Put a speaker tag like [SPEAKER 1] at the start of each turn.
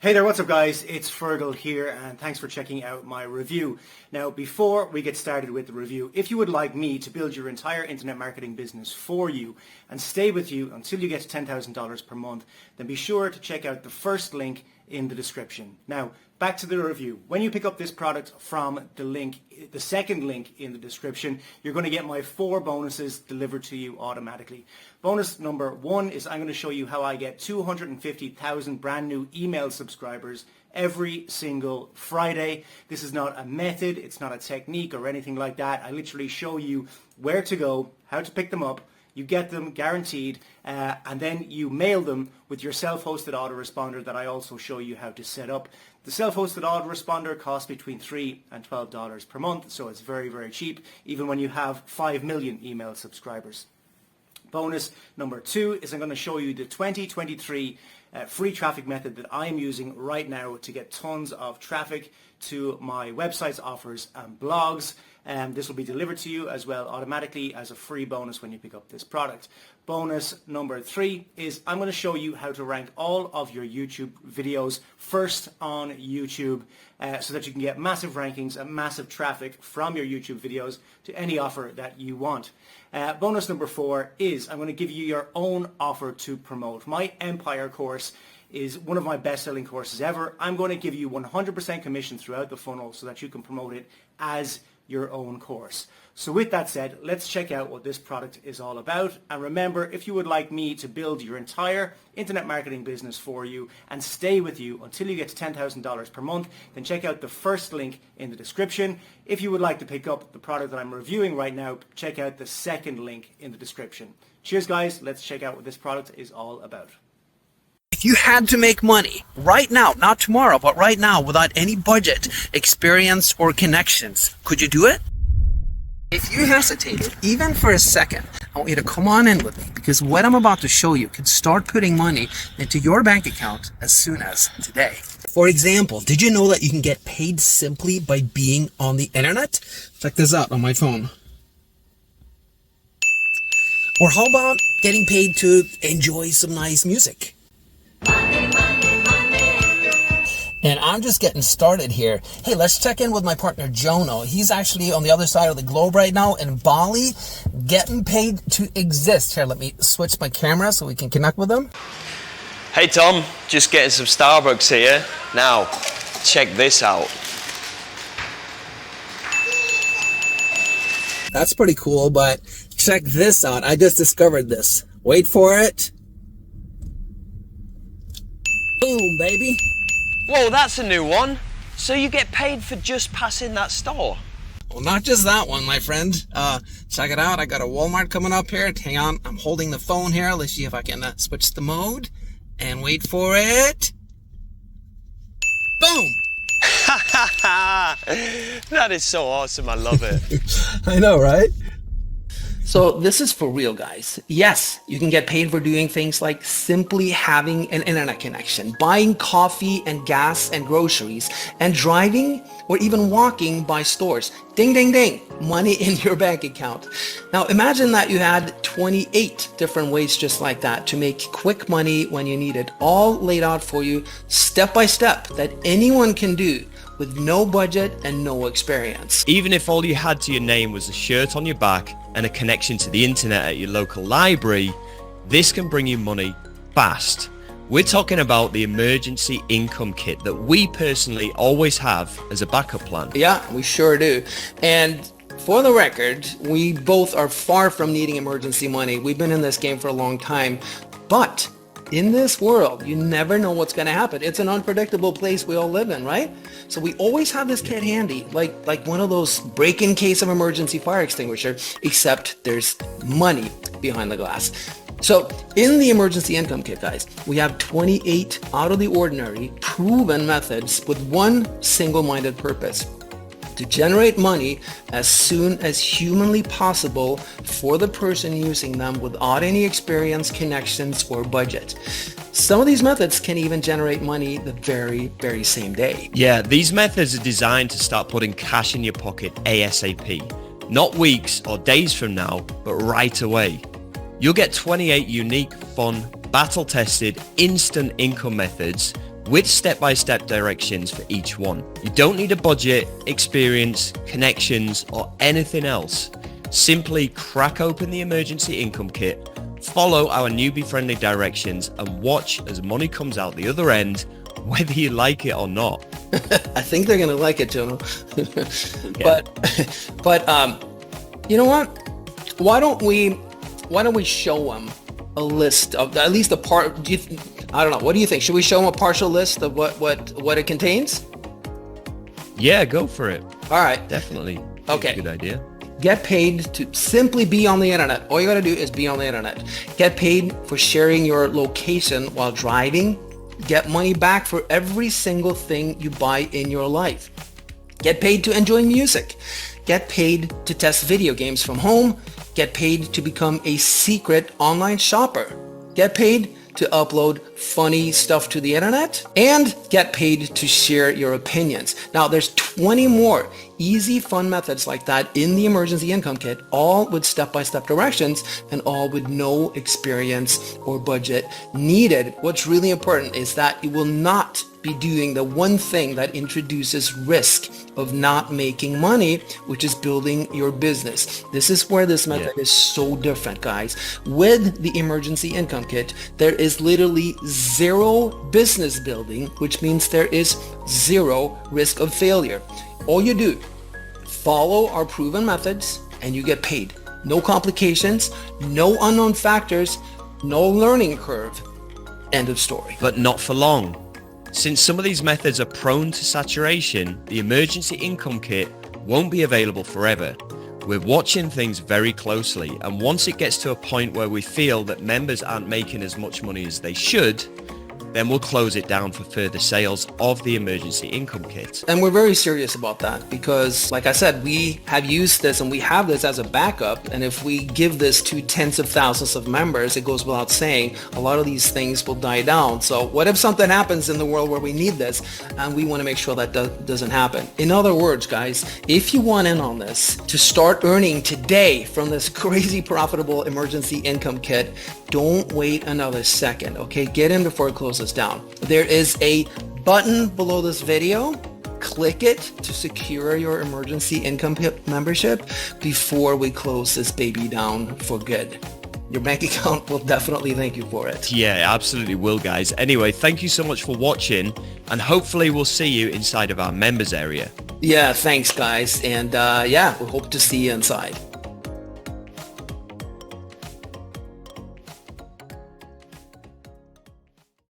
[SPEAKER 1] Hey there, what's up guys? It's Fergal here and thanks for checking out my review. Now before we get started with the review, if you would like me to build your entire internet marketing business for you and stay with you until you get to $10,000 per month, then be sure to check out the first link in the description. Now back to the review. When you pick up this product from the second link in the description, you're going to get my 4 bonuses delivered to you automatically. Bonus number 1 is I'm going to show you how I get 250,000 brand new email subscribers every single Friday. This is not a method, it's not a technique or anything like that. I literally show you where to go, how to pick them up. You get them guaranteed, and then you mail them with your self-hosted autoresponder that I also show you how to set up. The self-hosted autoresponder costs between $3 and $12 per month, so it's very, very cheap, even when you have 5 million email subscribers. Bonus number 2 is I'm going to show you the 2023 free traffic method that I am using right now to get tons of traffic to my websites, offers and blogs. This will be delivered to you as well automatically as a free bonus when you pick up this product. Bonus number 3 is I'm going to show you how to rank all of your YouTube videos first on YouTube so that you can get massive rankings and massive traffic from your YouTube videos to any offer that you want. Bonus number 4 is I'm going to give you your own offer to promote. My Empire course is one of my best-selling courses ever. I'm going to give you 100% commission throughout the funnel so that you can promote it as your own course. So with that said, let's check out what this product is all about. And remember, if you would like me to build your entire internet marketing business for you and stay with you until you get to $10,000 per month, then check out the first link in the description. If you would like to pick up the product that I'm reviewing right now, check out the second link in the description. Cheers guys, let's check out what this product is all about.
[SPEAKER 2] If you had to make money right now, not tomorrow, but right now without any budget, experience, or connections, could you do it? If you hesitated even for a second, I want you to come on in with me because what I'm about to show you can start putting money into your bank account as soon as today. For example, did you know that you can get paid simply by being on the internet? Check this out on my phone. Or how about getting paid to enjoy some nice music? And I'm just getting started here. Hey, let's check in with my partner, Jono. He's actually on the other side of the globe right now in Bali, getting paid to exist. Here, let me switch my camera so we can connect with him.
[SPEAKER 3] Hey, Tom. Just getting some Starbucks here. Now, check this out.
[SPEAKER 2] That's pretty cool, but check this out. I just discovered this. Wait for it. Boom, baby.
[SPEAKER 3] Whoa, that's a new one. So you get paid for just passing that store?
[SPEAKER 2] Well, not just that one, my friend. Check it out. I got a Walmart coming up here. Hang on. I'm holding the phone here. Let's see if I can switch the mode. And wait for it. Boom.
[SPEAKER 3] That is so awesome. I love it.
[SPEAKER 2] I know, right? So this is for real, guys. Yes, you can get paid for doing things like simply having an internet connection, buying coffee and gas and groceries, and driving or even walking by stores. Ding, ding, ding, money in your bank account. Now imagine that you had 28 different ways just like that to make quick money when you need it, all laid out for you step by step that anyone can do with no budget and no experience.
[SPEAKER 3] Even if all you had to your name was a shirt on your back and a connection to the internet at your local library, this can bring you money fast. We're talking about the emergency income kit that we personally always have as a backup plan.
[SPEAKER 2] Yeah, we sure do. And for the record, we both are far from needing emergency money. We've been in this game for a long time, but in this world, you never know what's going to happen. It's an unpredictable place we all live in, right? So we always have this kit handy, like one of those break-in case of emergency fire extinguisher, except there's money behind the glass. So in the emergency income kit, guys, we have 28 out of the ordinary proven methods with one single-minded purpose: to generate money as soon as humanly possible for the person using them without any experience, connections, or budget. Some of these methods can even generate money the very, very same day.
[SPEAKER 3] Yeah, these methods are designed to start putting cash in your pocket ASAP. Not weeks or days from now, but right away. You'll get 28 unique, fun, battle-tested, instant income methods with step-by-step directions for each one. You don't need a budget, experience, connections, or anything else. Simply crack open the emergency income kit, follow our newbie-friendly directions, and watch as money comes out the other end, whether you like it or not.
[SPEAKER 2] I think they're gonna like it, Jono. But you know what? Why don't we show them a list of at least a part? I don't know. What do you think? Should we show them a partial list of what it contains?
[SPEAKER 3] Yeah, go for it.
[SPEAKER 2] All right.
[SPEAKER 3] Definitely.
[SPEAKER 2] Okay.
[SPEAKER 3] Good idea.
[SPEAKER 2] Get paid to simply be on the internet. All you got to do is be on the internet. Get paid for sharing your location while driving. Get money back for every single thing you buy in your life. Get paid to enjoy music. Get paid to test video games from home. Get paid to become a secret online shopper. Get paid to upload funny stuff to the internet, and get paid to share your opinions. Now, there's 20 more easy, fun methods like that in the emergency income kit, all with step-by-step directions and all with no experience or budget needed. What's really important is that you will not be doing the one thing that introduces risk of not making money, which is building your business. This is where this method is so different, guys. With the emergency income kit, there is literally zero business building, which means there is zero risk of failure. All you do, follow our proven methods and you get paid. No complications, no unknown factors, no learning curve. End of story.
[SPEAKER 3] But not for long. Since some of these methods are prone to saturation, the emergency income kit won't be available forever. We're watching things very closely, and once it gets to a point where we feel that members aren't making as much money as they should, then we'll close it down for further sales of the emergency income kit.
[SPEAKER 2] And we're very serious about that because, like I said, we have used this and we have this as a backup. And if we give this to tens of thousands of members, it goes without saying, a lot of these things will die down. So what if something happens in the world where we need this and we want to make sure that doesn't happen? In other words, guys, if you want in on this to start earning today from this crazy profitable emergency income kit, don't wait another second, okay? Get in before it closes down. There is a button below this video. Click it to secure your emergency income kit membership before we close this baby down for good. Your bank account will definitely thank you for it.
[SPEAKER 3] Yeah, absolutely will, guys. Anyway, thank you so much for watching, and hopefully we'll see you inside of our members area.
[SPEAKER 2] Yeah, thanks, guys. And yeah, we hope to see you inside.